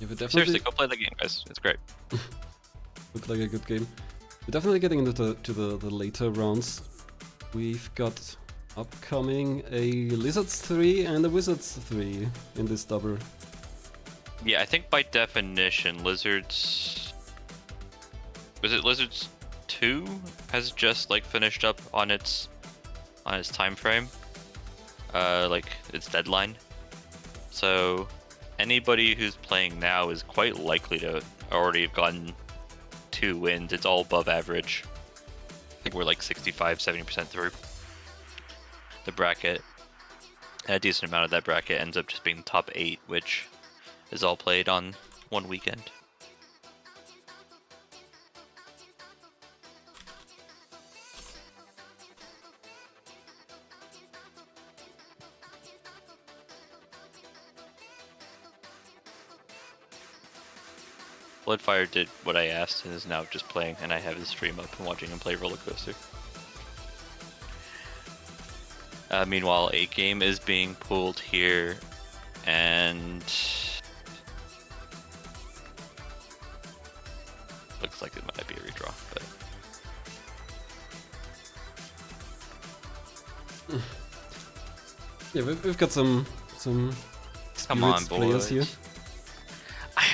Yeah, we're definitely... Seriously, go play the game, guys. It's great. Looked like a good game. We're definitely getting into the later rounds. We've got upcoming a Lizards 3 and a Wizards 3 in this double. Yeah, I think by definition, Lizards... Was it Lizards 2 has just like finished up on its time frame, like its deadline. So anybody who's playing now is quite likely to already have gotten 2 wins. It's all above average. I think we're like 65-70% through the bracket. A decent amount of that bracket ends up just being top 8, which is all played on one weekend. Bloodfire did what I asked and is now just playing, and I have his stream up and watching him play Roller Coaster. Meanwhile, a game is being pulled here, and looks like it might be a redraw, but Yeah, we've got some come on, experienced players here.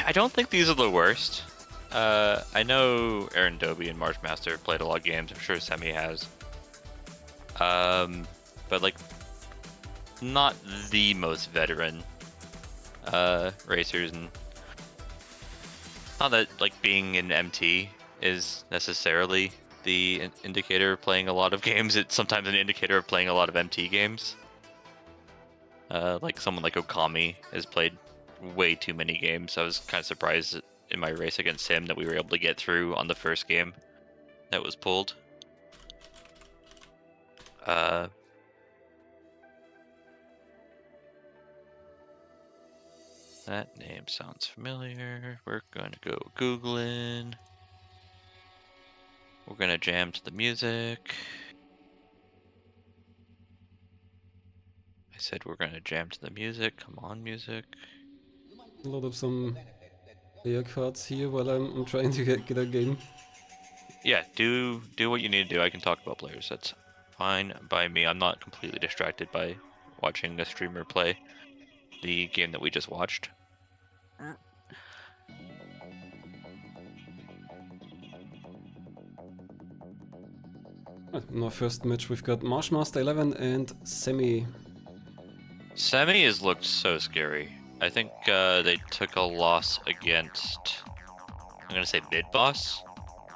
I don't think these are the worst. I know AaronDobbe and Marshmaster played a lot of games. I'm sure Semi has. But like, not the most veteran racers, and not that like being an MT is necessarily the indicator of playing a lot of games. It's sometimes an indicator of playing a lot of MT games. Like someone like Okami has played way too many games. I was kind of surprised in my race against him that we were able to get through on the first game that was pulled. That name sounds familiar. We're going to go Googling. We're going to jam to the music. I said we're going to jam to the music. Come on, music. Load up some player cards here while I'm trying to get a game. Yeah, do what you need to do. I can talk about players. That's fine by me. I'm not completely distracted by watching a streamer play the game that we just watched. In our first match we've got Marshmaster11 and Semi. Semi has looked so scary. I think they took a loss against, I'm going to say mid-boss,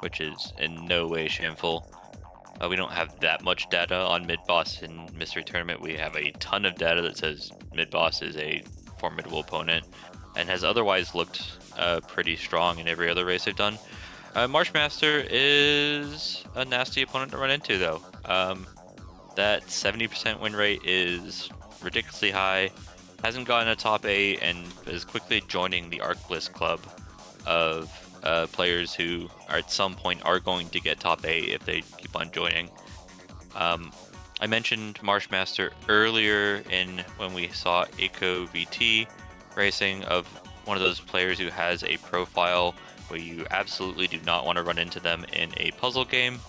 which is in no way shameful. We don't have that much data on mid-boss in Mystery Tournament. We have a ton of data that says mid-boss is a formidable opponent and has otherwise looked pretty strong in every other race they've done. Marshmaster is a nasty opponent to run into, though. That 70% win rate is ridiculously high, hasn't gotten a top 8, and is quickly joining the Arclist club of players who are at some point are going to get top 8 if they keep on joining. I mentioned Marshmaster earlier when we saw Eco VT racing, of one of those players who has a profile where you absolutely do not want to run into them in a puzzle game,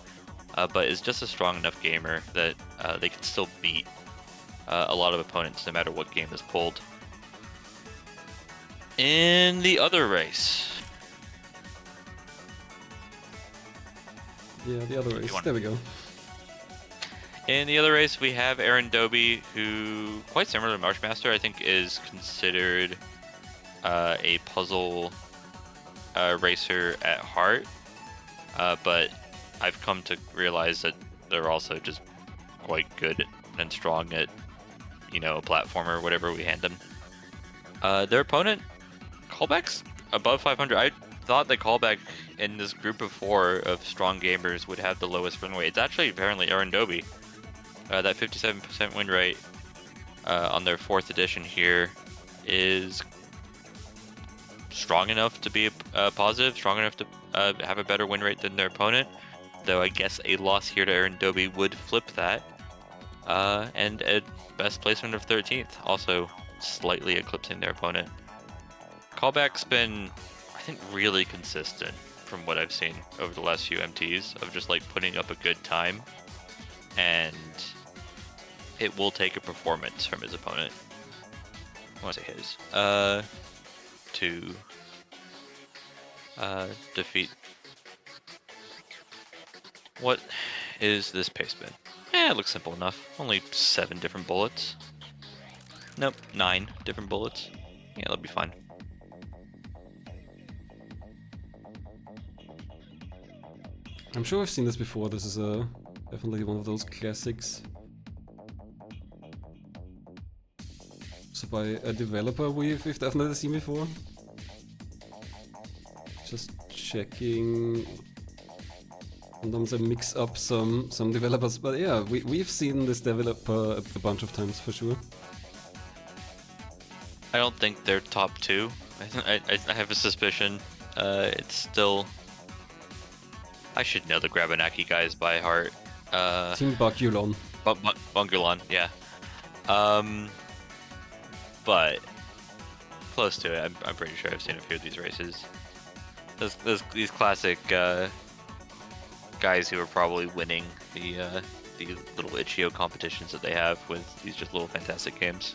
but is just a strong enough gamer that they can still beat a lot of opponents no matter what game is pulled. In the other race, Yeah, the other race. There we go. In the other race, we have AaronDobbe, who, quite similar to Marshmaster, I think is considered a puzzle racer at heart, but I've come to realize that they're also just quite good and strong at, a platformer, whatever we hand them. Their opponent, CallBack's above 500. I thought that CallBack in this group of 4 of strong gamers would have the lowest win rate. It's actually apparently AaronDobbe. That 57% win rate on their 4th edition here is strong enough to be positive, strong enough to have a better win rate than their opponent, though I guess a loss here to AaronDobbe would flip that. And a best placement of 13th, also slightly eclipsing their opponent. CallBack's been, I think, really consistent from what I've seen over the last few MTs of just like putting up a good time, and it will take a performance from his opponent. I want to say his. To defeat. What is this paste bin? It looks simple enough. Only 7 different bullets. Nope, 9 different bullets. Yeah, that'll be fine. I'm sure I've seen this before. This is definitely one of those classics. So by a developer we've definitely seen before. Just checking. Sometimes I mix up some developers, but yeah, we've seen this developer a bunch of times for sure. I don't think they're top 2. I have a suspicion. It's still. I should know the Grabanaki guys by heart. Team Bagulon. Bungulon, yeah. But close to it. I'm pretty sure I've seen a few of these races. These classic guys who are probably winning the little itch.io competitions that they have with these just little fantastic games.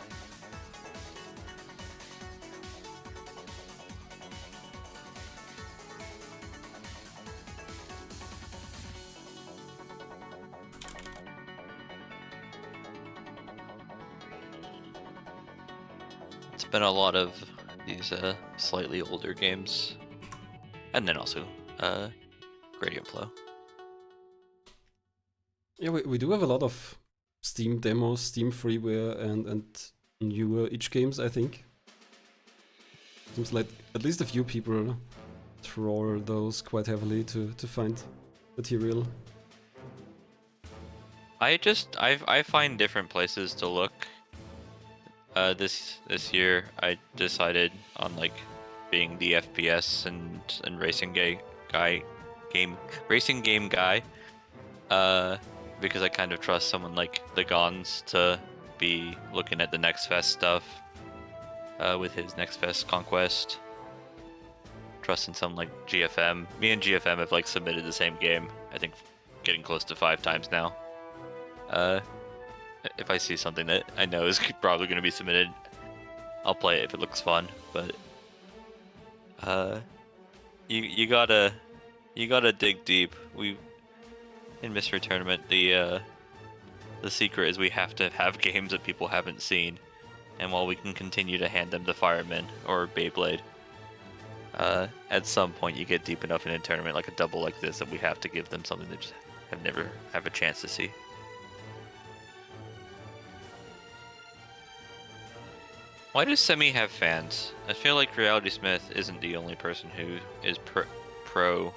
It's been a lot of these slightly older games, and then also Gradient Flow. Yeah, we do have a lot of Steam demos, Steam freeware, and newer itch games, I think. Seems like at least a few people troll those quite heavily to find material. I find different places to look. This year I decided on like being the FPS and racing game guy. Because I kind of trust someone like the Gons to be looking at the Next Fest stuff with his Next Fest Conquest. Trusting someone like GFM. Me and GFM have like submitted the same game. I think getting close to 5 times now. If I see something that I know is probably going to be submitted, I'll play it if it looks fun. But you gotta dig deep. In Mystery Tournament, the secret is we have to have games that people haven't seen, and while we can continue to hand them to Fireman or Beyblade, at some point you get deep enough in a tournament like a double like this that we have to give them something they just have never have a chance to see. Why does Semi have fans? I feel like Reality Smith isn't the only person who is pro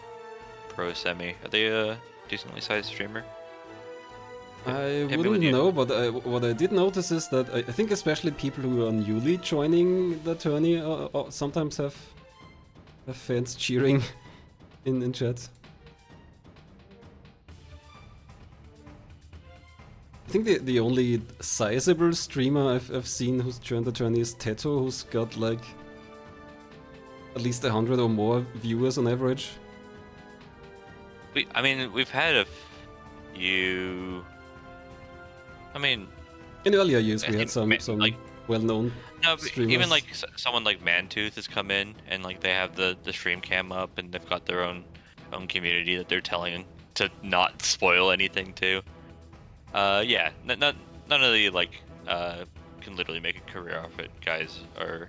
Semi. Are they a decently sized streamer? I wouldn't know, but what I did notice is that I think especially people who are newly joining the tourney sometimes have fans cheering in chat. I think the only sizable streamer I've seen who's joined the tourney is Teto, who's got like at least 100 or more viewers on average. We've had a few. In earlier years we had some like well-known streamers. Even like someone like Mantooth has come in and like they have the stream cam up and they've got their own community that they're telling to not spoil anything to. Yeah, none of the like can literally make a career off it guys are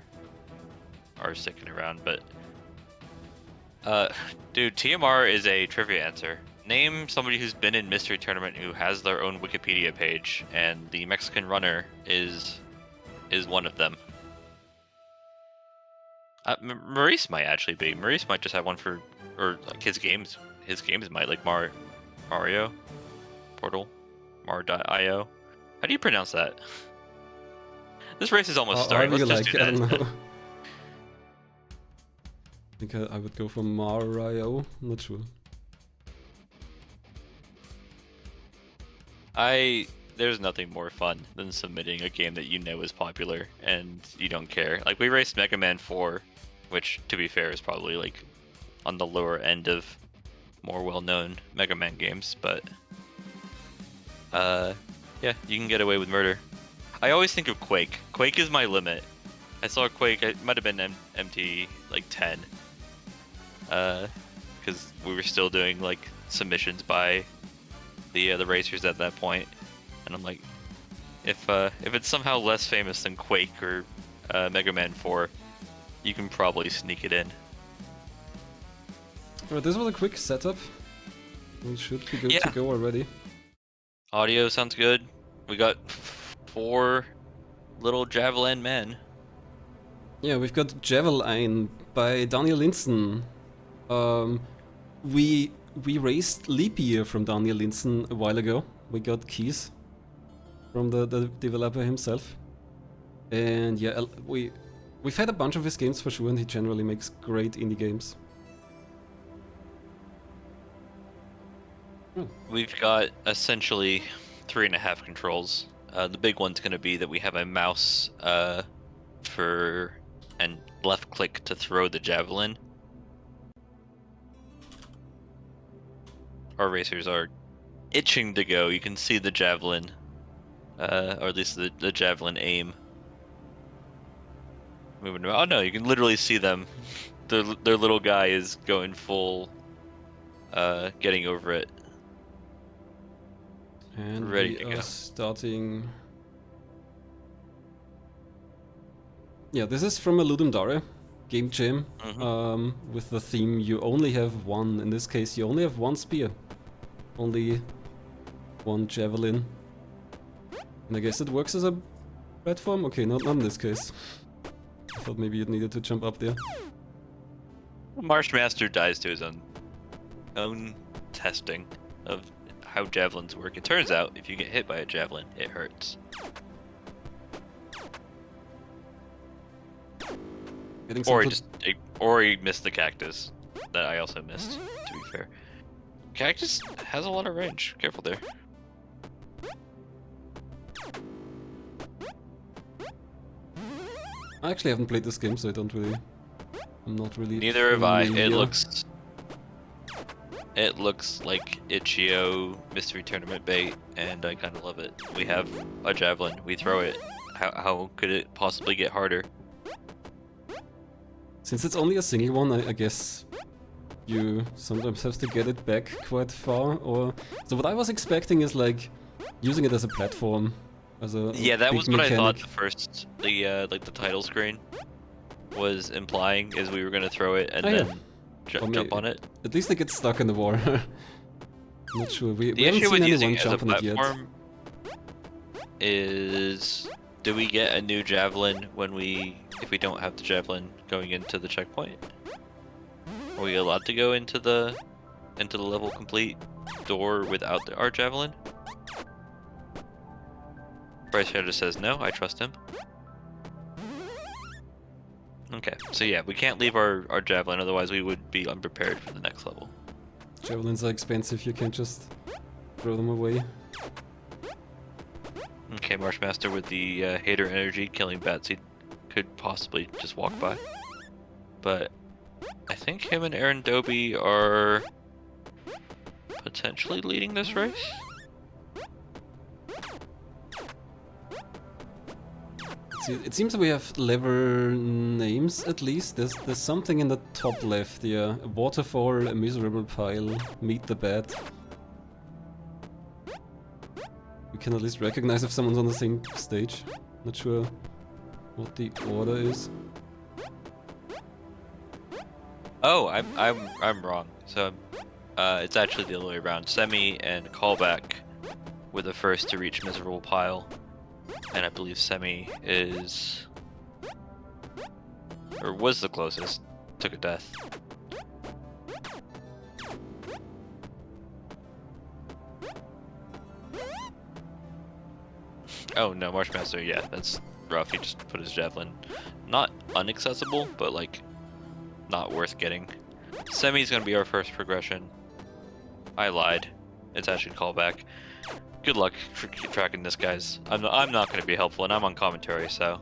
sticking around, but dude, TMR is a trivia answer. Name somebody who's been in Mystery Tournament who has their own Wikipedia page, and the Mexican runner is one of them. Maurice might actually be. Maurice might just have one for, or like his games might, like Mario Portal, Mar.io. How do you pronounce that? This race is almost starting. Let's just do that. I don't know. I think I would go for Mario. I'm not sure. There's nothing more fun than submitting a game that you know is popular and you don't care. Like we raced Mega Man 4 which, to be fair, is probably like on the lower end of more well-known Mega Man games, but yeah, you can get away with murder. I always think of Quake. Quake is my limit. I saw Quake, it might have been MT like 10, because we were still doing like submissions by the racers at that point, and I'm like, if it's somehow less famous than Quake or Mega Man 4, you can probably sneak it in. Alright, this was a quick setup. We should be good Yeah. to go already. Audio sounds good. We got 4 little Javel-Ein men. Yeah, we've got Javel-Ein by Daniel Linsen. We raced Leap Year from Daniel Linsen a while ago. We got keys from the developer himself. And yeah, we've had a bunch of his games for sure, and he generally makes great indie games. We've got essentially 3.5 controls. The big one's going to be that we have a mouse and left click to throw the javelin. Our racers are itching to go. You can see the javelin, or at least the javelin aim. Moving around. Oh no, you can literally see them. Their little guy is going full, getting over it. And Ready we to are go. starting... Yeah, this is from a Ludum Dare game jam, with the theme you only have one. In this case, you only have one spear. Only one javelin. And I guess it works as a platform? Okay, not in this case. I thought maybe you'd needed to jump up there. Marshmaster dies to his own testing of how javelins work. It turns out, if you get hit by a javelin, it hurts. Or he missed the cactus that I also missed, to be fair. Cactus has a lot of range. Careful there. I actually haven't played this game, so I'm not really... Neither have I. familiar. It looks like Itch.io mystery tournament bait, and I kind of love it. We have a javelin. We throw it. How could it possibly get harder? Since it's only a single one, I guess you sometimes have to get it back quite far, or... So what I was expecting is like using it as a platform, as a Yeah, that big was what I thought mechanic. like the title screen was implying, is we were gonna throw it and Oh, then Or jump on it. At least it gets stuck in the water. Not sure. We The haven't issue seen with using anyone it as a jump on it yet. platform is, do we get a new javelin if we don't have the javelin going into the checkpoint? Are we allowed to go into the level complete door without our javelin? Bryce Shadow says no. I trust him. Okay, so yeah, we can't leave our javelin, otherwise we would be unprepared for the next level. Javelins are expensive. You can't just throw them away. Okay, Marshmaster with the hater energy killing bats he could possibly just walk by. But I think him and AaronDobbe are potentially leading this race. See, it seems that we have lever names at least. There's something in the top left. Yeah, a waterfall, a miserable pile, meet the bat. We can at least recognize if someone's on the same stage. Not sure what the order is. Oh, I'm wrong. So it's actually the other way around. Semi and CallBack were the first to reach miserable pile, and I believe Semi is, or was the closest. Took a death. Oh no, Marshmaster, yeah, that's rough. He just put his javelin. Not inaccessible, but like not worth getting. Semi's gonna be our first progression. I lied. It's actually CallBack. Good luck tracking this, guys. I'm not gonna be helpful, and I'm on commentary, so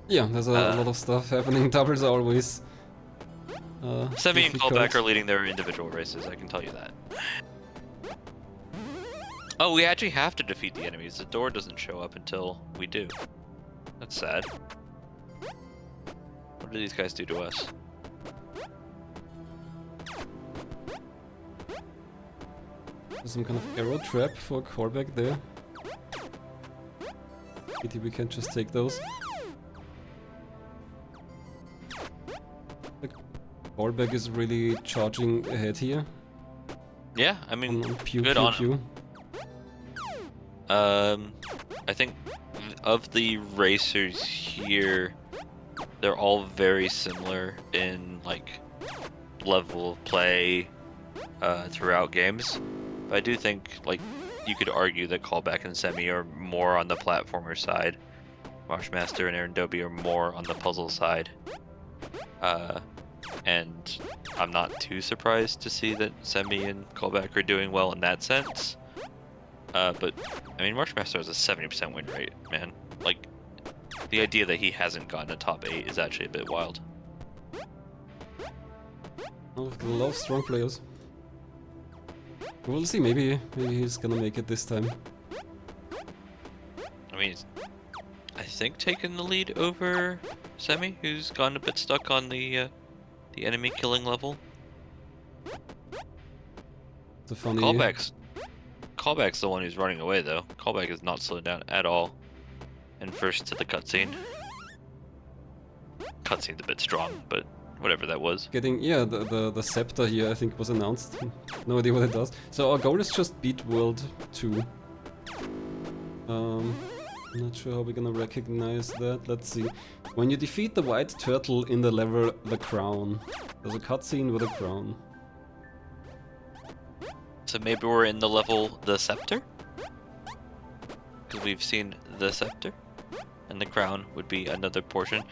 Yeah, there's a lot of stuff happening. Doubles are always Semi and difficult. CallBack are leading their individual races, I can tell you that. Oh, we actually have to defeat the enemies. The door doesn't show up until we do. That's sad. What do these guys do to us? There's some kind of arrow trap for CallBack there. Pity we can't just take those. The CallBack is really charging ahead here. Yeah, I mean, On pew, good pew, on pew. him. I think of the racers here, they're all very similar in like level of play throughout games. But I do think like you could argue that CallBack and Semi are more on the platformer side. Marshmaster and AaronDobbe are more on the puzzle side. And I'm not too surprised to see that Semi and CallBack are doing well in that sense. But I mean, Marshmaster has a 70% win rate, man. Like, the idea that he hasn't gotten a top 8 is actually a bit wild. Oh, a lot of strong players. We'll see, maybe he's gonna make it this time. I mean, he's, I think taking the lead over Semi, who's gotten a bit stuck on the enemy killing level. It's a funny... CallBack's the one who's running away though. CallBack is not slowed down at all. And first to the cutscene. Cutscene's a bit strong, but whatever that was. Getting, yeah, the scepter here I think was announced. No idea what it does. So our goal is just beat World 2. I'm not sure how we're gonna recognize that. Let's see. When you defeat the white turtle in the level The Crown. There's a cutscene with a crown. So maybe we're in the level The Scepter? Because we've seen The Scepter. And the crown would be another portion.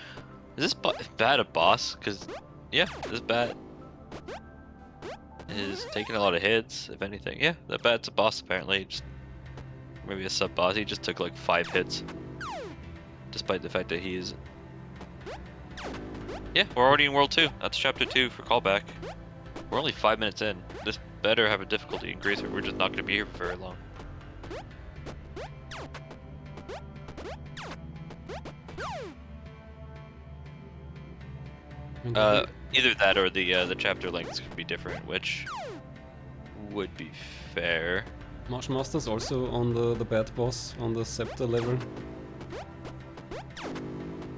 Is this bat a boss? Because, yeah, this bat is taking a lot of hits, if anything. Yeah, the bat's a boss apparently. Just maybe a sub-boss. He just took like 5 hits. Despite the fact that he is... Yeah, we're already in World 2. That's Chapter 2 for CallBack. We're only 5 minutes in. This better have a difficulty increaser. We're just not going to be here for very long. Either that or the chapter lengths could be different, which would be fair. Marshmaster's also on the bad boss on the scepter level.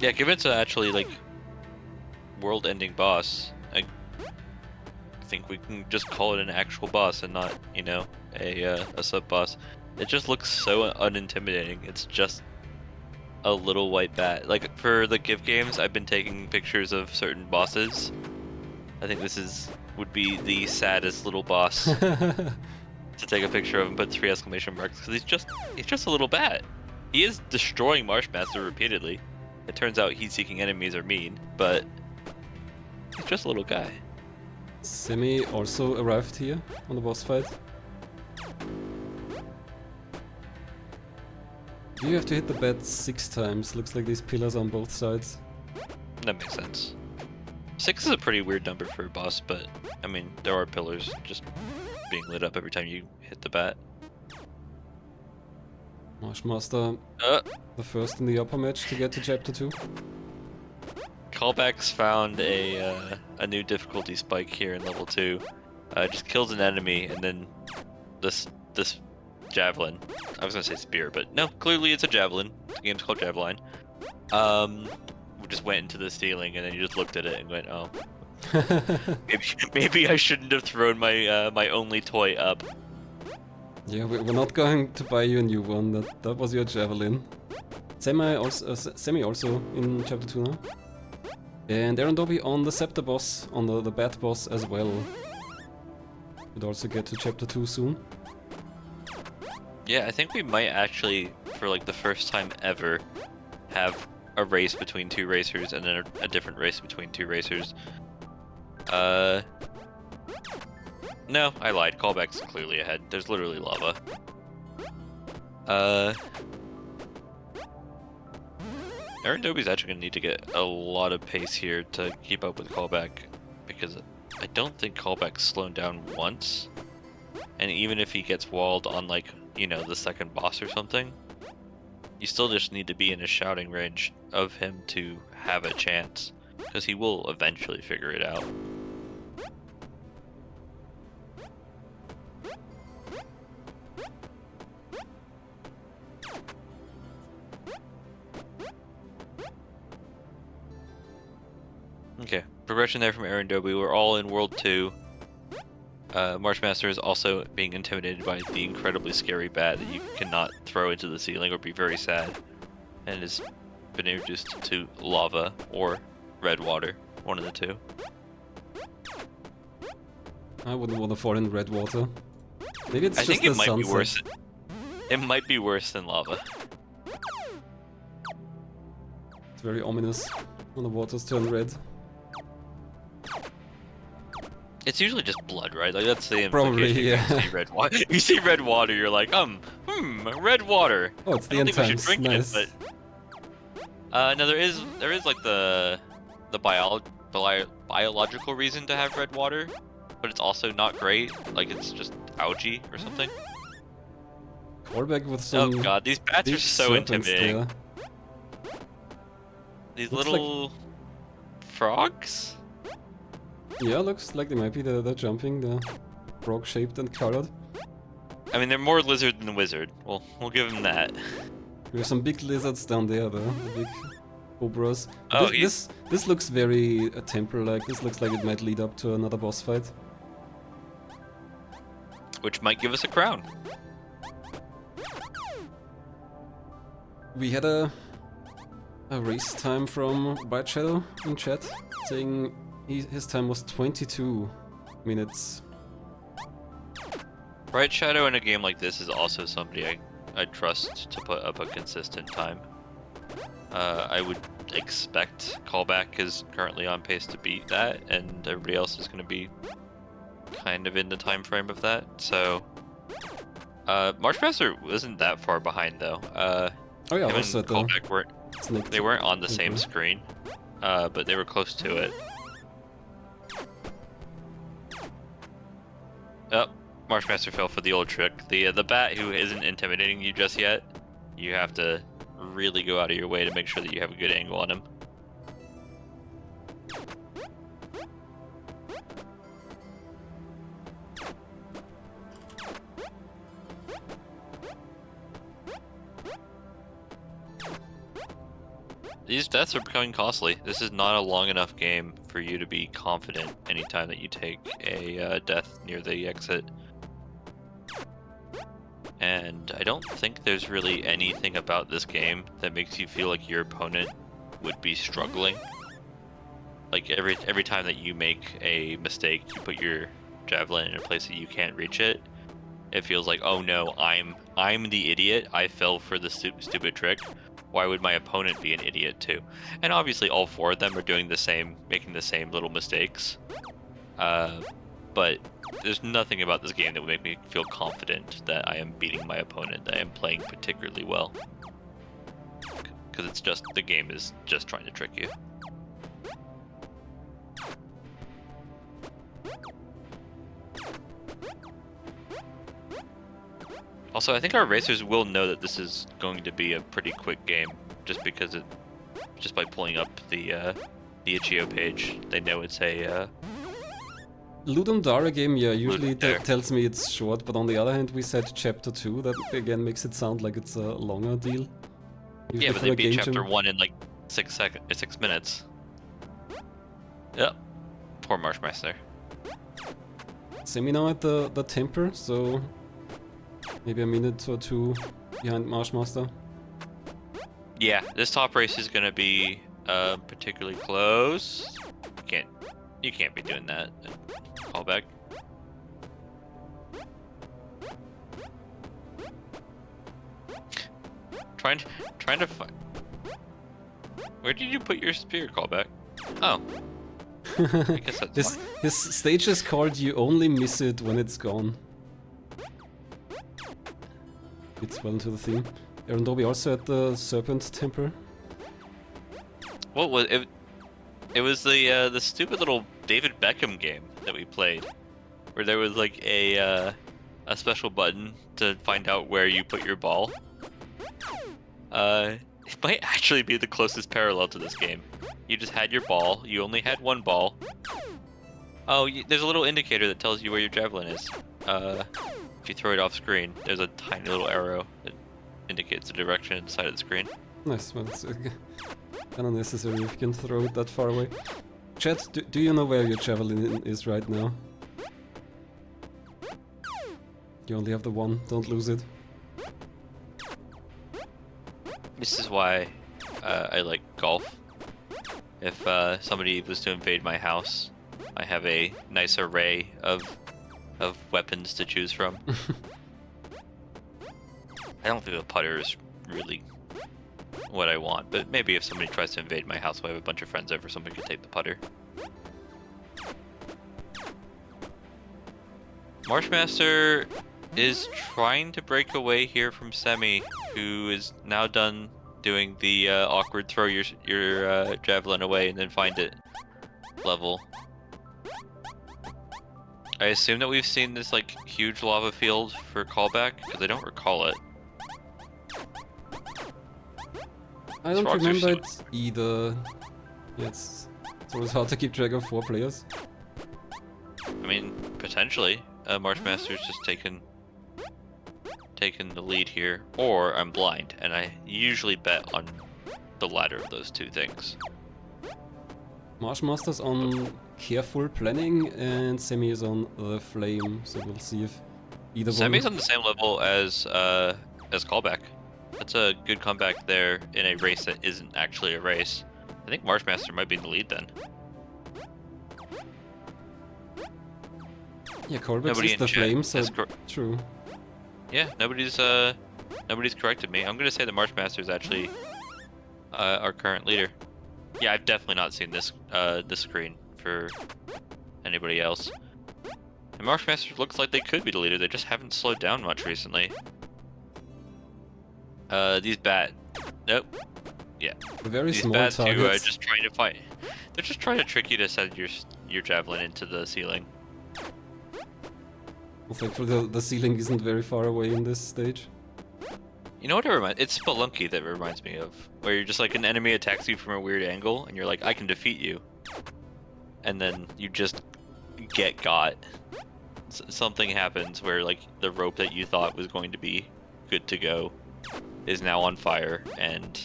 Yeah, given it's actually like world-ending boss, I think we can just call it an actual boss and not, you know, a sub-boss. It just looks so unintimidating. It's just a little white bat. Like, for the GIF games, I've been taking pictures of certain bosses. I think this would be the saddest little boss to take a picture of and put 3 exclamation marks, because he's just a little bat. He is destroying Marshmaster repeatedly. It turns out heat-seeking enemies are mean, but he's just a little guy. Semi also arrived here on the boss fight. You have to hit the bat 6 times. Looks like these pillars on both sides. That makes sense. 6 is a pretty weird number for a boss, but I mean, there are pillars just being lit up every time you hit the bat. Marshmaster, the first in the upper match to get to Chapter 2. CallBack's found a new difficulty spike here in level 2. Just kills an enemy, and then this javelin. I was gonna say spear, but no, clearly it's a javelin. The game's called Javel-Ein. We just went into the ceiling, and then you just looked at it and went, oh. maybe I shouldn't have thrown my my only toy up. Yeah, we're not going to buy you a new one. That was your javelin. Semi also in Chapter 2 now. And AaronDobbe on the Scepter boss, on the Bat boss as well. We'd also get to Chapter 2 soon. Yeah, I think we might actually, for like the first time ever, have a race between 2 racers and then a different race between 2 racers. No, I lied. CallBack's clearly ahead. There's literally lava. AaronDobbe's actually going to need to get a lot of pace here to keep up with CallBack, because I don't think CallBack's slowed down once. And even if he gets walled on, like, you know, the second boss or something, you still just need to be in a shouting range of him to have a chance, because he will eventually figure it out. Okay, progression there from AaronDobbe. We're all in World 2. Marshmaster is also being intimidated by the incredibly scary bat that you cannot throw into the ceiling or be very sad, and has been introduced to lava or red water, one of the two. I wouldn't want to fall in red water. Maybe it's I just think it the might sunset. be worse. It might be worse than lava. It's very ominous when the waters turn red. It's usually just blood, right? Like, that's the Probably, implication. yeah. You see red water. You see red water, you're like, red water. Oh, it's the I don't end think we should times. drink Nice. it, but no, there is like the biological reason to have red water, but it's also not great. Like, it's just algae or something. CallBack with some. Oh god, these bats are big so serpents intimidating. there. These Looks little frogs. Yeah, looks like they might be the jumping, the frog shaped and colored. I mean, they're more lizard than wizard. We'll give them that. There's some big lizards down there, though. The big cobras. Oh, This looks very temple-like. This looks like it might lead up to another boss fight. Which might give us a crown. We had a race time from Bright Shadow in chat, saying his time was 22 minutes. Bright Shadow in a game like this is also somebody I trust to put up a consistent time. I would expect CallBack is currently on pace to beat that, and everybody else is going to be kind of in the time frame of that. So, Marshmaster wasn't that far behind though. Oh yeah, Him also and the CallBack they weren't on the same screen, but they were close to it. Oh, Marshmaster fell for the old trick. The bat who isn't intimidating you just yet, you have to really go out of your way to make sure that you have a good angle on him. These deaths are becoming costly. This is not a long enough game for you to be confident anytime that you take a death near the exit. And I don't think there's really anything about this game that makes you feel like your opponent would be struggling. Like every time that you make a mistake, you put your javelin in a place that you can't reach it. It feels like, oh no, I'm the idiot. I fell for the stupid trick. Why would my opponent be an idiot too? And obviously all four of them are doing the same, making the same little mistakes. But there's nothing about this game that would make me feel confident that I am beating my opponent, that I am playing particularly well. Because it's just, the game is just trying to trick you. Also, I think our racers will know that this is going to be a pretty quick game, just because just by pulling up the itch.io page, they know it's a Ludum Dare game, yeah, usually Dare. tells me it's short, but on the other hand we said chapter 2, that again makes it sound like it's a longer deal. Usually yeah, but for they a beat game chapter jam. 1 in like 6 minutes. Yep. Poor Marshmaster. Semi now at the temple, so maybe a minute or two behind Marshmaster. Yeah, this top race is gonna be particularly close. You can't be doing that. CallBack. Trying to find. Where did you put your spear, CallBack? Oh. I guess that's fine. His stage is called You Only Miss It When It's Gone. Fits well into the theme. AaronDobbe also at the Serpent Temple. What was it? It was the stupid little David Beckham game that we played, where there was like a special button to find out where you put your ball. It might actually be the closest parallel to this game. You just had your ball. You only had one ball. Oh, there's a little indicator that tells you where your javelin is. If you throw it off screen, there's a tiny little arrow that indicates the direction at the side of the screen. Nice, well, it's kind of necessary if you can throw it that far away. Chat, do you know where your javelin is right now? You only have the one, don't lose it. This is why I like golf. If somebody was to invade my house, I have a nice array of weapons to choose from. I don't think the putter is really what I want, but maybe if somebody tries to invade my house, I have a bunch of friends over, somebody could take the putter. Marshmaster is trying to break away here from Semi, who is now done doing the awkward throw your javelin away and then find it level. I assume that we've seen this like huge lava field for CallBack, because I don't recall it. I don't remember it either. Yeah, it's always hard to keep track of 4 players. I mean, potentially, Marshmaster's just taken the lead here, or I'm blind, and I usually bet on the latter of those two things. Marshmaster's on careful planning, and Semi is on the flame, so we'll see if either Semi's one... on the same level as CallBack. That's a good comeback there in a race that isn't actually a race. I think Marshmaster might be in the lead then. Yeah, CallBack is the flame, so true. Yeah, nobody's corrected me. I'm gonna say that Marshmaster is actually our current leader. Yeah, I've definitely not seen this screen for anybody else. And Marshmaster looks like they could be the leader. They just haven't slowed down much recently. These nope. Yeah. Very these small bats targets. who are just trying to fight. They're just trying to trick you to send your javelin into the ceiling. Well, thankfully the ceiling isn't very far away in this stage. You know what it reminds? It's Spelunky that reminds me of, where you're just like an enemy attacks you from a weird angle, and you're like, I can defeat you, and then you just got. Something happens where like the rope that you thought was going to be good to go is now on fire, and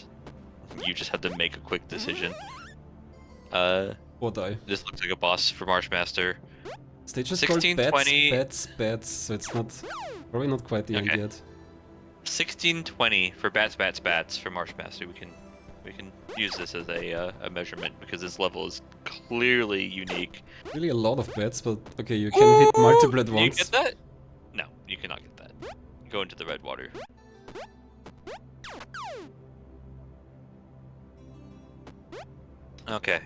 you just have to make a quick decision. Or die. This looks like a boss for Marshmaster. Stage is called bats, so it's probably not quite the end yet. 1620 for bats for Marshmaster. We can use this as a measurement because this level is clearly unique. Really a lot of bats, but okay, you can hit multiple at once. You get that? No, you cannot get that. Go into the red water. Okay.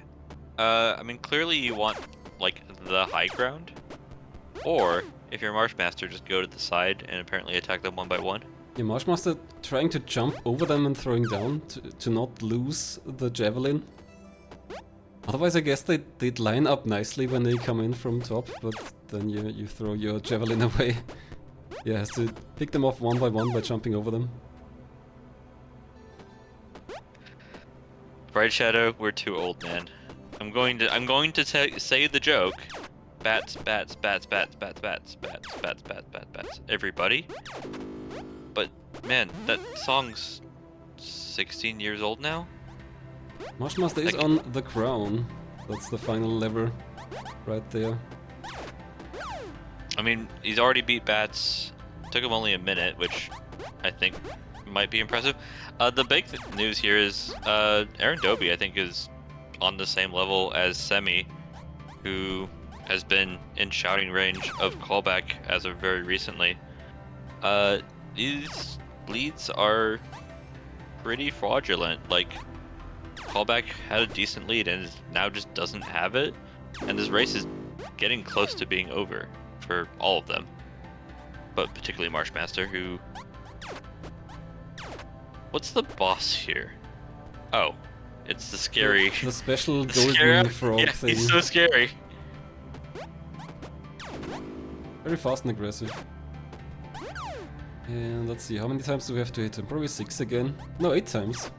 I mean, clearly you want like the high ground, or if you're Marshmaster, just go to the side and apparently attack them one by one. Yeah, Marshmaster trying to jump over them and throwing down to not lose the javelin. Otherwise, I guess they'd line up nicely when they come in from top, but then you throw your javelin away. Yeah, has to pick them off one by jumping over them. Bright Shadow, we're too old, man. I'm going to say the joke. Bats. Everybody. But man, that song's 16 years old now. Marshmaster is on the crown. That's the final lever, right there. I mean, he's already beat bats. Took him only a minute, which I think might be impressive. The big news here is AaronDobbe, I think, is on the same level as Semi, who has been in shouting range of CallBack as of very recently. These leads are pretty fraudulent. Like, CallBack had a decent lead and now just doesn't have it, and this race is getting close to being over for all of them, but particularly Marshmaster, who... What's the boss here? Oh, It's the scary. The special the golden scary, frog yeah, thing. he's so scary. Very fast and aggressive. And let's see, how many times do we have to hit him? Probably 6 again. No, 8 times.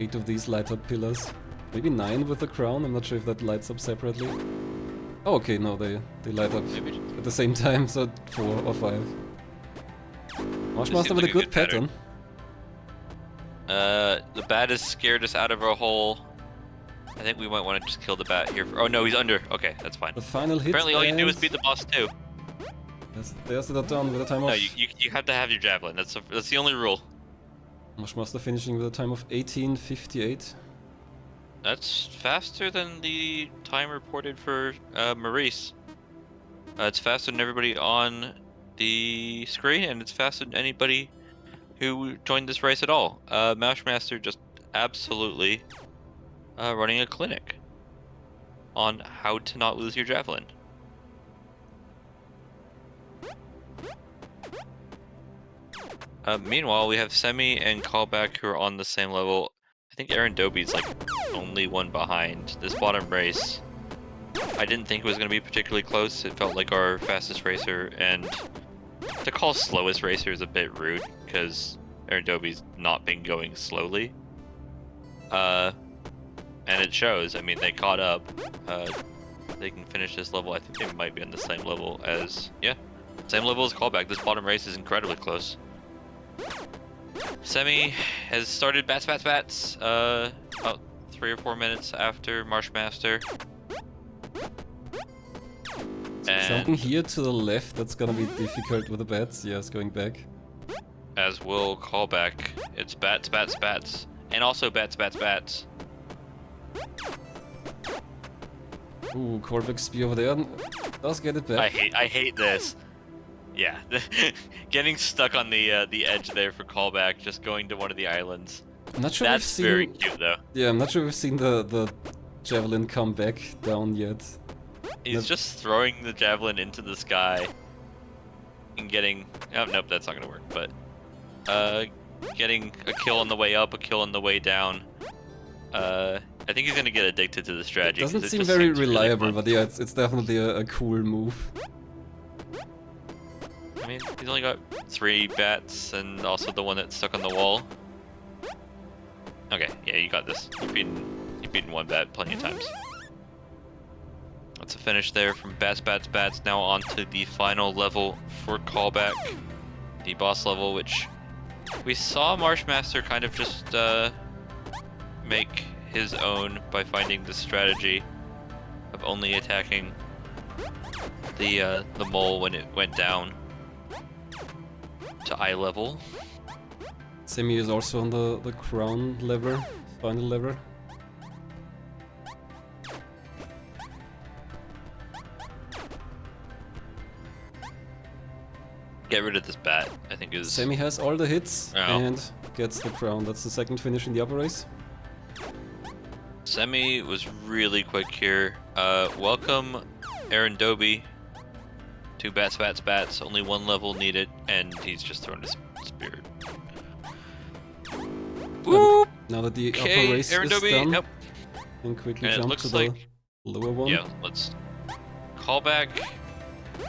8 of these light up pillars. Maybe 9 with the crown, I'm not sure if that lights up separately. Oh, okay, no, they light up Maybe at the same time, so 4 or 5. Marshmaster with like a good pattern. The bat is scared us out of our hole. I think we might want to just kill the bat here. Oh no, he's under. Okay, that's fine. The final hit. Apparently, all you do is beat the boss too. There's the done with a time of. No, you have to have your javelin. That's the only rule. Marshmaster finishing with a time of 18:58. That's faster than the time reported for Maurice. It's faster than everybody on the screen, and it's faster than anybody who joined this race at all. Marshmaster just absolutely running a clinic on how to not lose your javelin. Meanwhile, we have Semi and CallBack who are on the same level. I think AaronDobbe's like only one behind. This bottom race, I didn't think it was going to be particularly close. It felt like our fastest racer, and to call slowest racer is a bit rude because AaronDobbe's not been going slowly. And it shows. I mean, they caught up. They can finish this level. I think they might be on the same level as, yeah, same level as CallBack. This bottom race is incredibly close. Semi has started bats, about 3 or 4 minutes after Marshmaster. Jumping here to the left, that's gonna be difficult with the bats. Yes, going back. As will CallBack. It's bats, and also bats. Ooh, CallBack spear over there does get it back. I hate this. Yeah, getting stuck on the edge there for CallBack, just going to one of the islands. I'm not sure That's we've seen. very cute though. Yeah, I'm not sure we've seen the javelin come back down yet. He's just throwing the javelin into the sky and getting. Oh nope, that's not gonna work. But getting a kill on the way up, a kill on the way down. I think he's gonna get addicted to the strategy. It doesn't seem very reliable, really, but yeah, it's definitely a cool move. I mean, he's only got 3 bats and also the one that's stuck on the wall. Okay, yeah, you got this. You've beaten one bat plenty of times. That's a finish there from bats. Now on to the final level for CallBack, the boss level, which we saw Marshmaster kind of just make his own by finding the strategy of only attacking the mole when it went down to eye level. Semi is also on the crown lever, final lever. Get rid of this bat, I think is... Semi has all the hits and gets the crown. That's the second finish in the upper race. Semi was really quick here. Welcome AaronDobbe to bats. Only 1 level needed, and he's just thrown his spirit. Woo! Now that the upper race is done, yep. and quickly And jump to the lower one. Yeah, let's... CallBack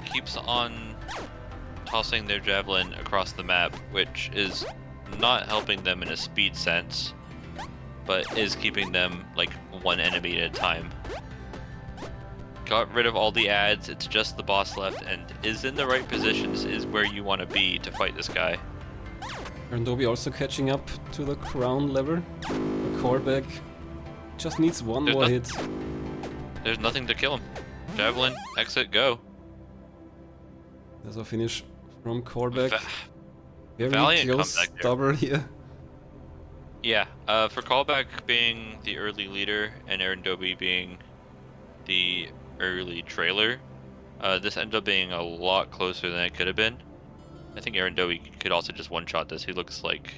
keeps on tossing their javelin across the map, which is not helping them in a speed sense, but is keeping them like 1 enemy at a time. Got rid of all the ads, it's just the boss left, and is in the right positions, is where you want to be to fight this guy. AaronDobbe also catching up to the crown lever. The CallBack just needs one more hit. There's nothing to kill him. Javelin, exit, go. There's a finish from CallBack. Very Valiant close stubber here. Yeah, for CallBack being the early leader and AaronDobbe being the early trailer, this ended up being a lot closer than it could have been. I think AaronDobbe could also just one-shot this. He looks like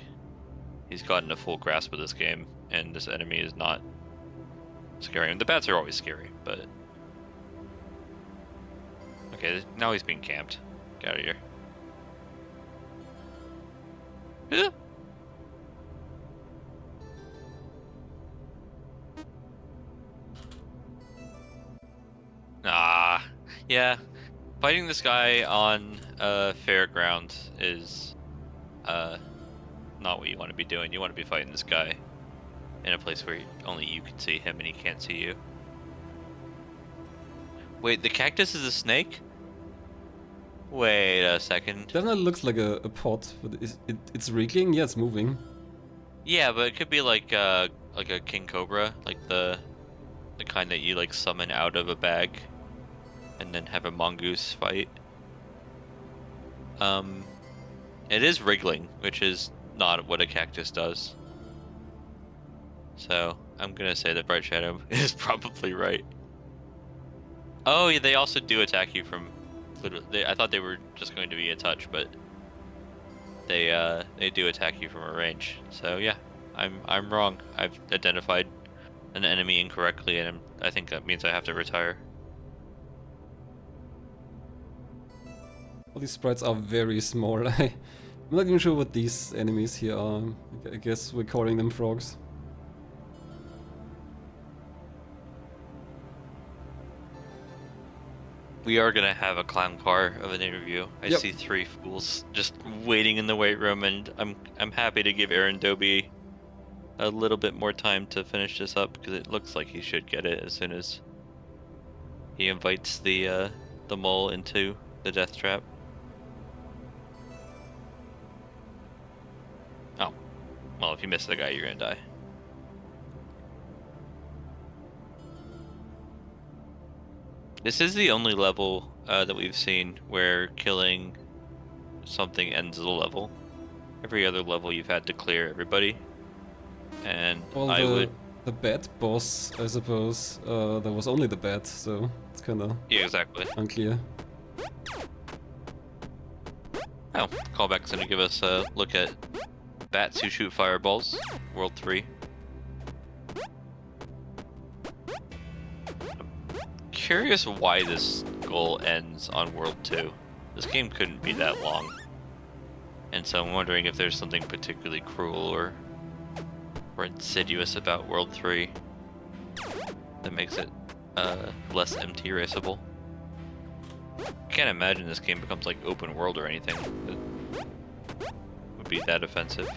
he's gotten a full grasp of this game, and this enemy is not scary. And the bats are always scary, but... Okay, now he's being camped. Get out of here. Yeah, fighting this guy on fairground is not what you want to be doing. You want to be fighting this guy in a place where only you can see him and he can't see you. Wait, the cactus is a snake? Wait a second. Definitely looks like a pot, but it's wriggling. Yeah, it's moving. Yeah, but it could be like a king cobra, like the kind that you like summon out of a bag and then have a mongoose fight. It is wriggling, which is not what a cactus does. So I'm gonna say that Bright Shadow is probably right. Oh, yeah, they also do attack you from. I thought they were just going to be a touch, but they do attack you from a range. So yeah, I'm wrong. I've identified an enemy incorrectly, and I think that means I have to retire. All these sprites are very small. I'm not even sure what these enemies here are. I guess we're calling them frogs. We are gonna have a clown car of an interview. I Yep. see 3 fools just waiting in the weight room, and I'm happy to give AaronDobbe a little bit more time to finish this up because it looks like he should get it as soon as he invites the mole into the death trap. Oh, well, if you miss the guy, you're gonna die. This is the only level that we've seen where killing something ends the level. Every other level you've had to clear everybody. And Well, the bat boss, I suppose, there was only the bat, so it's kinda yeah, exactly. unclear. Oh, CallBack's gonna give us a look at bats who shoot fireballs, World 3. Curious why this goal ends on World 2. This game couldn't be that long. And so I'm wondering if there's something particularly cruel or insidious about World 3 that makes it less MT raceable. Can't imagine this game becomes like open world or anything that would be that offensive.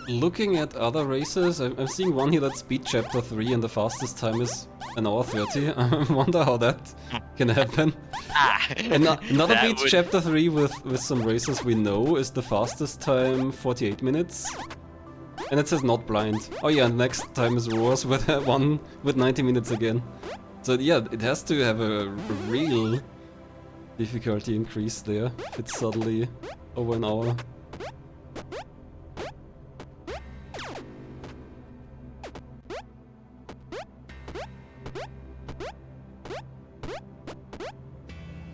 Looking at other races, I'm seeing one here that's beat Chapter 3 and the fastest time is an hour 30. I wonder how that can happen. And another That beat Chapter 3 with some races we know is the fastest time 48 minutes. And it says not blind. Oh yeah, next time is Roars with one with 90 minutes again. So yeah, it has to have a real difficulty increase there if it's suddenly over an hour.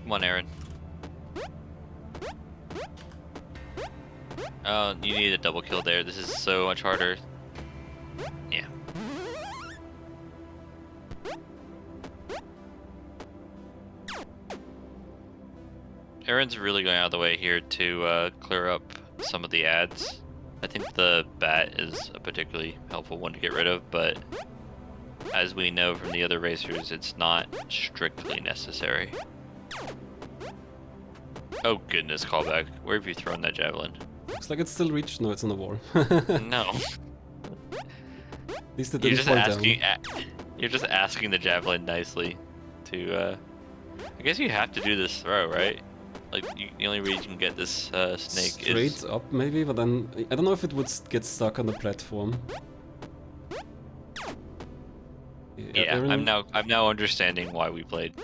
Come on, Aaron. Oh, you need a double kill there. This is so much harder. Yeah. Aaron's really going out of the way here to clear up some of the ads. I think the bat is a particularly helpful one to get rid of, but as we know from the other racers, it's not strictly necessary. Oh goodness, CallBack. Where have you thrown that javelin? Looks like it's still reached. No, it's on the wall. No. At least it didn't fall down. You're just asking the javelin nicely to, I guess you have to do this throw, right? Like, the only way you can get this snake is... Straight up, maybe, but then I don't know if it would get stuck on the platform. Yeah, Aaron? I'm now understanding why we played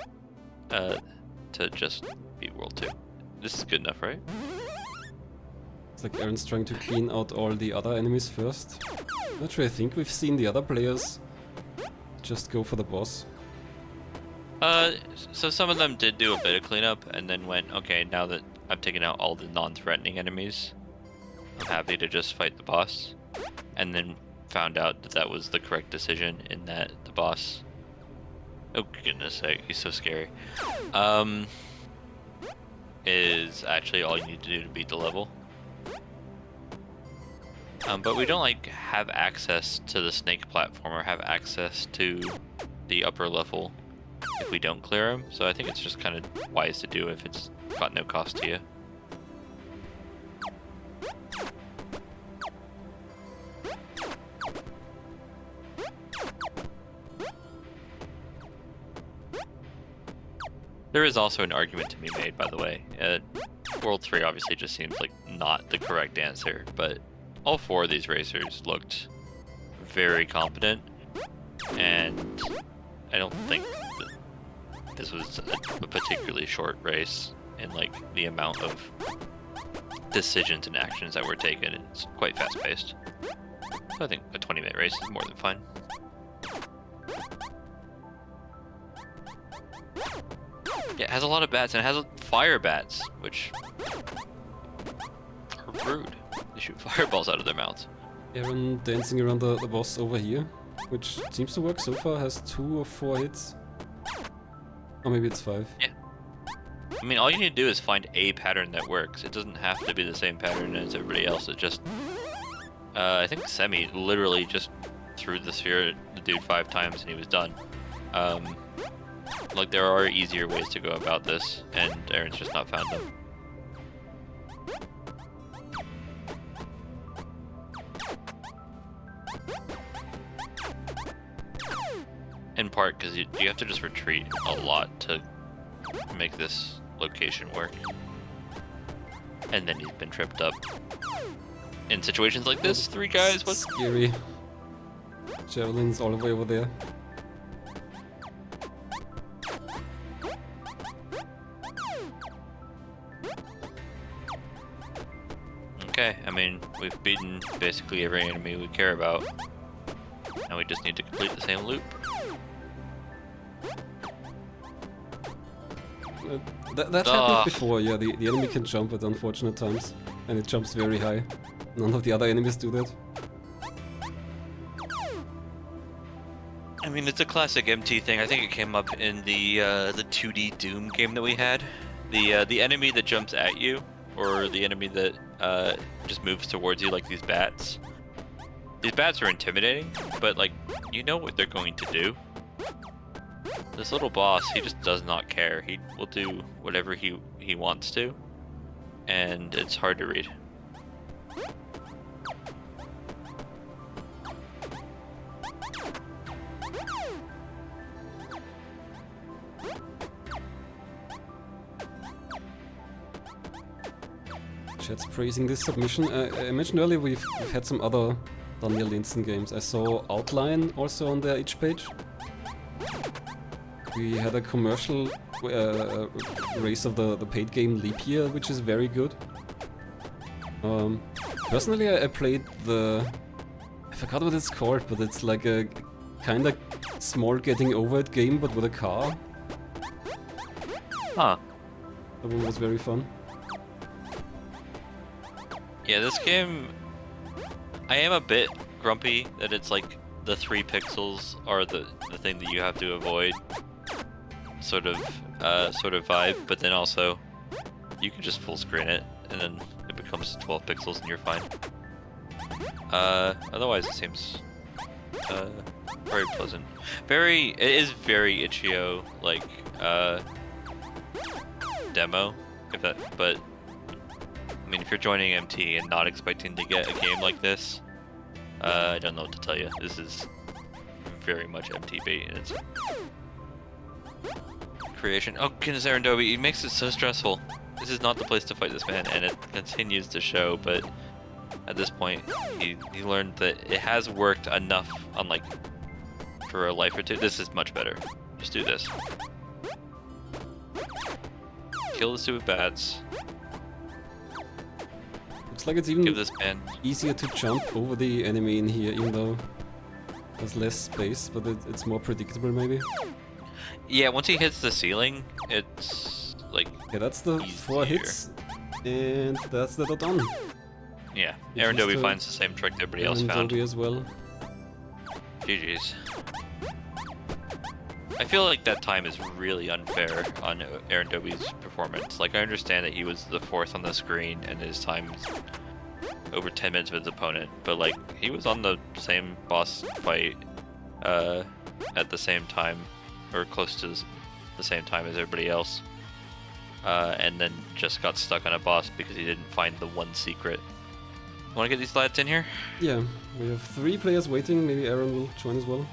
to just beat World 2. This is good enough, right? It's like Aaron's trying to clean out all the other enemies first. Not sure, I think we've seen the other players just go for the boss. So some of them did do a bit of cleanup and then went, okay, now that I've taken out all the non-threatening enemies, I'm happy to just fight the boss. And then found out that that was the correct decision in that the boss... Oh goodness sake, he's so scary. Is actually all you need to do to beat the level. But we don't like have access to the snake platform or have access to the upper level if we don't clear him. So I think it's just kind of wise to do if it's got no cost to you. There is also an argument to be made, by the way. World 3 obviously just seems like not the correct answer, but all 4 of these racers looked very competent, and I don't think that this was a particularly short race in like the amount of decisions and actions that were taken. It's quite fast-paced. So I think a 20-minute race is more than fine. Yeah, it has a lot of bats, and it has fire bats, which are rude. They shoot fireballs out of their mouths. Aaron dancing around the boss over here, which seems to work so far, has 2 or 4 hits. Or maybe it's 5. Yeah. I mean, all you need to do is find a pattern that works. It doesn't have to be the same pattern as everybody else. It just... I think Semi literally just threw the sphere at the dude 5 times and he was done. Like, there are easier ways to go about this, and Aaron's just not found them. In part because you have to just retreat a lot to make this location work. And then he's been tripped up. In situations like this, 3 guys, what? Scary. Javelin's all the way over there. Okay, I mean, we've beaten basically every enemy we care about. And we just need to complete the same loop. That happened before, yeah, the enemy can jump at unfortunate times. And it jumps very high. None of the other enemies do that. I mean, it's a classic MT thing. I think it came up in the 2D Doom game that we had. The enemy that jumps at you, or the enemy that just moves towards you, like these bats. These bats are intimidating, but like, you know what they're going to do. This little boss, he just does not care. He will do whatever he wants to, and it's hard to read. Chat's praising this submission. I mentioned earlier we've had some other Daniel Linsen games. I saw Outline also on their itch page. We had a commercial race of the paid game Leap Year, which is very good. Personally, I played the... I forgot what it's called, but it's like a kinda small getting over it game, but with a car. Huh. That one was very fun. Yeah, this game... I am a bit grumpy that it's like the 3 pixels are the thing that you have to avoid. Sort of vibe, but then also you can just full screen it and then it becomes 12 pixels and you're fine. Otherwise it seems very pleasant. It is very itch.io like demo, but I mean, if you're joining MT and not expecting to get a game like this, I don't know what to tell you. This is very much MT bait in its creation. Oh goodness, AaronDobbe, he makes it so stressful. This is not the place to fight this man, and it continues to show, but at this point, he learned that it has worked enough on, like, for a life or two. This is much better. Just do this. Kill the stupid bats. Looks like it's even Give this man easier to jump over the enemy in here, even though there's less space, but it's more predictable maybe. Yeah, once he hits the ceiling, it's like... Yeah, that's the easier. 4 hits, and that's the done. Yeah, AaronDobbe finds the same trick that everybody else found. AaronDobbe as well. GG's. I feel like that time is really unfair on AaronDobbe's performance. Like, I understand that he was the 4th on the screen and his time is over 10 minutes with his opponent, but like, he was on the same boss fight at the same time or close to the same time as everybody else, and then just got stuck on a boss because he didn't find the one secret. Want to get these lads in here? Yeah, we have 3 players waiting. Maybe Aaron will join as well.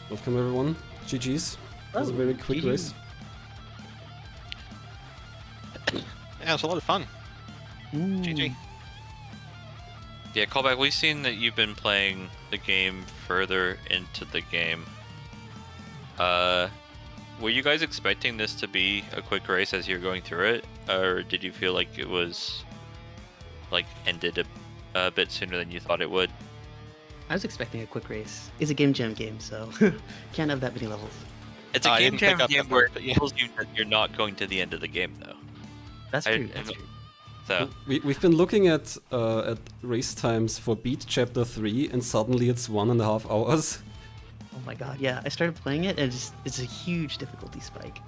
Welcome everyone. GG's. It was a very quick GG. race. Yeah, it was a lot of fun. GG. Yeah, CallBack, we've seen that you've been playing the game further into the game. Were you guys expecting this to be a quick race as you're going through it? Or did you feel like it was, like, ended a bit sooner than you thought it would? I was expecting a quick race. It's a game jam game, so can't have that many levels. It's a I game didn't jam pick up game that where part, but it yeah. tells you that you're not going to the end of the game, though. That's I- true. That's true. So, We've been looking at race times for Beat Chapter 3, and suddenly it's 1.5 hours. Oh my god, yeah. I started playing it, and it's a huge difficulty spike.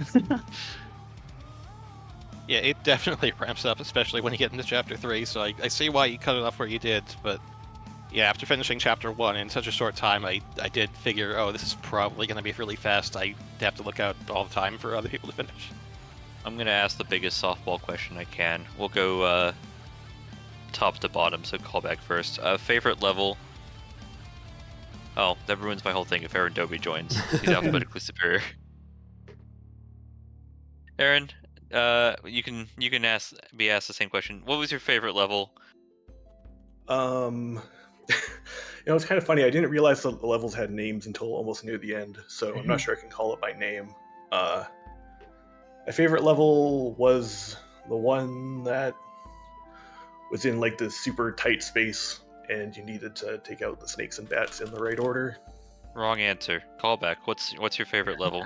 Yeah, it definitely ramps up, especially when you get into Chapter 3, so I see why you cut it off where you did, but yeah, after finishing Chapter 1 in such a short time, I did figure, oh, this is probably going to be really fast. I have to look out all the time for other people to finish. I'm gonna ask the biggest softball question I can. We'll go top to bottom, so CallBack first. Favorite level? Oh, that ruins my whole thing if AaronDobbe joins. He's alphabetically superior. Aaron, you can be asked the same question. What was your favorite level? It's kind of funny. I didn't realize the levels had names until almost near the end, so I'm not sure I can call it by name. My favorite level was the one that was in like this super tight space, and you needed to take out the snakes and bats in the right order. Wrong answer. CallBack. What's your favorite level?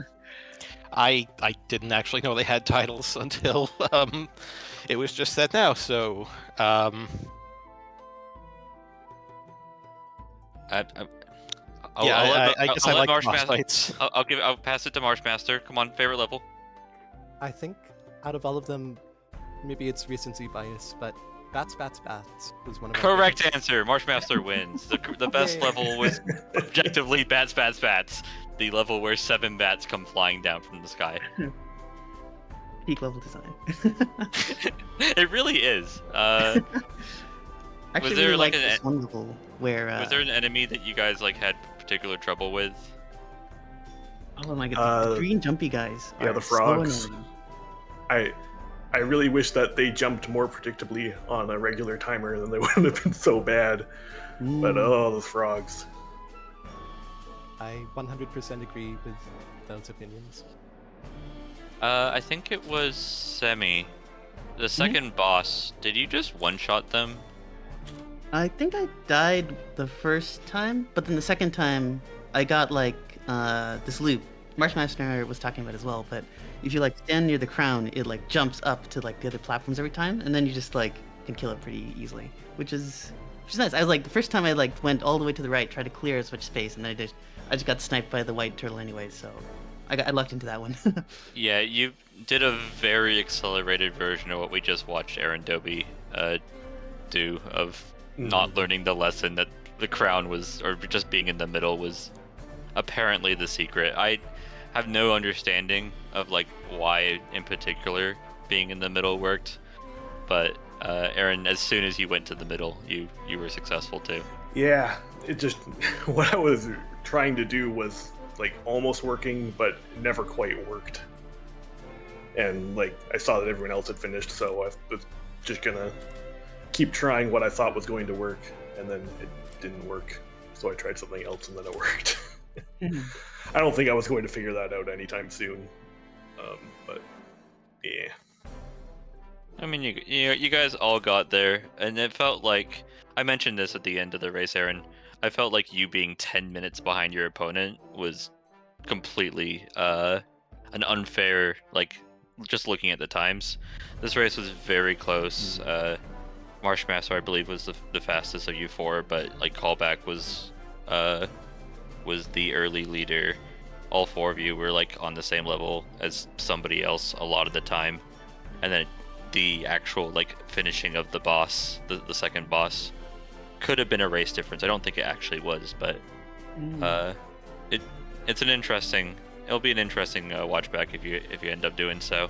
I didn't actually know they had titles until it was just said now, so I guess I let like boss Marshmaster. fights. I'll pass it to Marshmaster. Come on, favorite level. I think out of all of them, maybe it's recency bias, but Bats was one of my Correct favorites. answer. Marshmaster wins. The best Yay. level was objectively bats. The level where 7 bats come flying down from the sky. Peak level design. It really is. Actually, Was I there really like like this one level where was there an enemy that you guys like had particular trouble with? oh my god, the green jumpy guys. yeah, are the so frogs. annoying. I really wish that they jumped more predictably on a regular timer, then they wouldn't have been so bad. But oh, those frogs. I 100% agree with those opinions. I think it was Semi. The second boss, did you just one-shot them? I think I died the first time, but then the second time I got like this loop. Marshmaster was talking about as well, but if you like stand near the crown, it like jumps up to like the other platforms every time, and then you just like can kill it pretty easily, which is nice. I was like the first time I like went all the way to the right, tried to clear as much space, and then I just got sniped by the white turtle anyway, so I lucked into that one. Yeah, you did a very accelerated version of what we just watched AaronDobbe do, of not learning the lesson that the crown was, or just being in the middle was apparently the secret. I have no understanding of like why in particular being in the middle worked, but Aaron, as soon as you went to the middle, you were successful too. Yeah, it just what I was trying to do was like almost working, but never quite worked. And like I saw that everyone else had finished, so I was just gonna keep trying what I thought was going to work, and then it didn't work. So I tried something else, and then it worked. I don't think I was going to figure that out anytime soon. But yeah. I mean, you guys all got there, and it felt like, I mentioned this at the end of the race, Aaron. I felt like you being 10 minutes behind your opponent was completely an unfair, like, just looking at the times. This race was very close. Marshmaster, I believe, was the fastest of you 4, but like CallBack was the early leader. All 4 of you were like on the same level as somebody else a lot of the time, and then the actual like finishing of the boss, the second boss, could have been a race difference. I don't think it actually was, but it's an interesting. It'll be an interesting watch back if you end up doing so.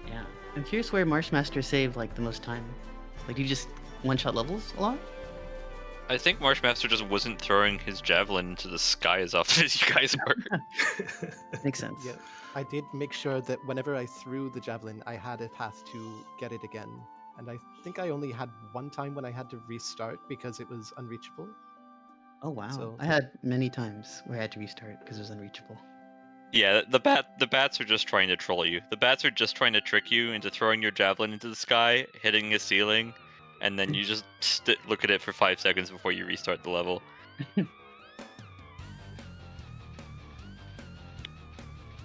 Yeah. I'm curious where Marshmaster saved like the most time. Like, do you just one-shot levels a lot? I think Marshmaster just wasn't throwing his javelin into the sky as often as you guys were. Makes sense. Yeah, I did make sure that whenever I threw the javelin, I had a path to get it again. And I think I only had one time when I had to restart because it was unreachable. Oh wow. So- I had many times where I had to restart because it was unreachable. Yeah, the bats are just trying to troll you. The bats are just trying to trick you into throwing your javelin into the sky, hitting a ceiling, and then you just look at it for 5 seconds before you restart the level.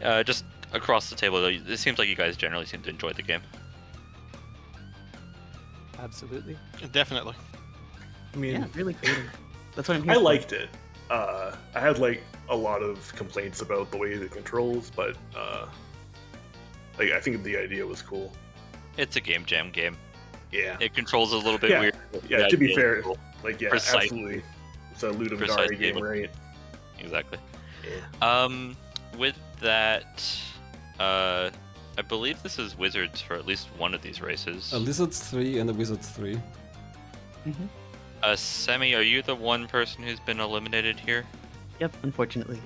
Just across the table, though, it seems like you guys generally seem to enjoy the game. Absolutely. Definitely. I mean, Yeah, really creative. That's what I'm here I for. liked it. I had like a lot of complaints about the way it controls, but like I think the idea was cool. It's a game jam game. Yeah, It controls a little bit Yeah. weird. yeah. The To be idea is fair, cool. like yeah, Precisely. absolutely. It's a Ludum Precisely Dare game, what- right? Exactly. Yeah. With that, I believe this is wizards for at least one of these races. A Lizards 3 and a Wizards 3. Semi, are you the one person who's been eliminated here? Yep, unfortunately.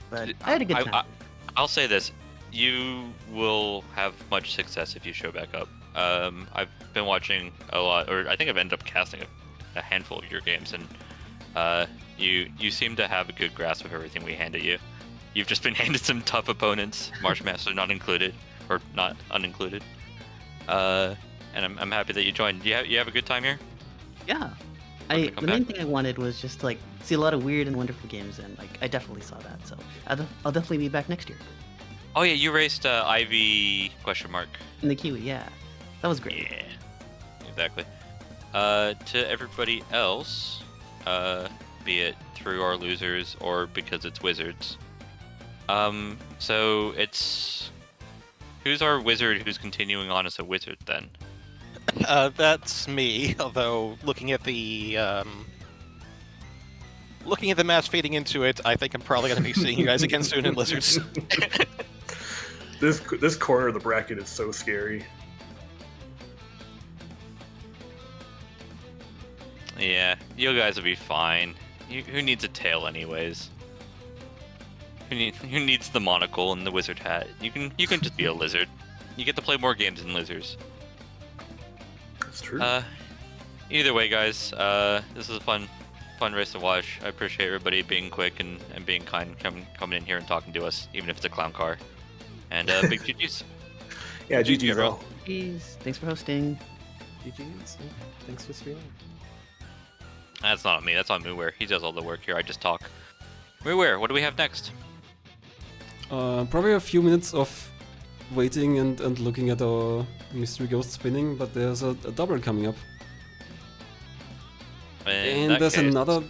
But I had a good time. I'll say this: you will have much success if you show back up. I've been watching a lot, or I think I've ended up casting a handful of your games, and you seem to have a good grasp of everything we hand at you. You've just been handed some tough opponents, Marshmaster not included, or not unincluded. And I'm happy that you joined. You have a good time here? Yeah. Okay, The come main back. thing I wanted was just like see a lot of weird and wonderful games, and like I definitely saw that. So I'll definitely be back next year Oh yeah, you raced Ivy ? in the Kiwi. Yeah, that was great. Yeah, exactly. To everybody else, be it through our losers or because it's wizards. So it's who's our wizard who's continuing on as a wizard then? That's me. Although looking at the match feeding into it, I think I'm probably going to be seeing you guys again soon in Lizards. This corner of the bracket is so scary. Yeah, you guys will be fine. Who needs a tail anyways? Who needs the monocle and the wizard hat? You can just be a lizard. You get to play more games than lizards. It's true. Either way, guys, this is a fun race to watch. I appreciate everybody being quick and being kind, coming in here and talking to us, even if it's a clown car. And big GG's. Yeah, GG, GG's bro. all. Jeez, thanks for hosting. GG's. and Thanks for streaming. That's not on me. That's on Moowear. He does all the work here. I just talk. Moowear, what do we have next? Probably a few minutes of waiting and looking at our mystery ghost spinning, but there's a double coming up. In And that there's case- another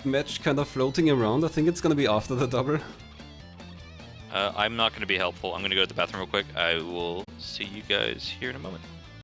match kind of floating around. I think it's gonna be after the double. I'm not going to be helpful. I'm going to go to the bathroom real quick. I will see you guys here in a moment.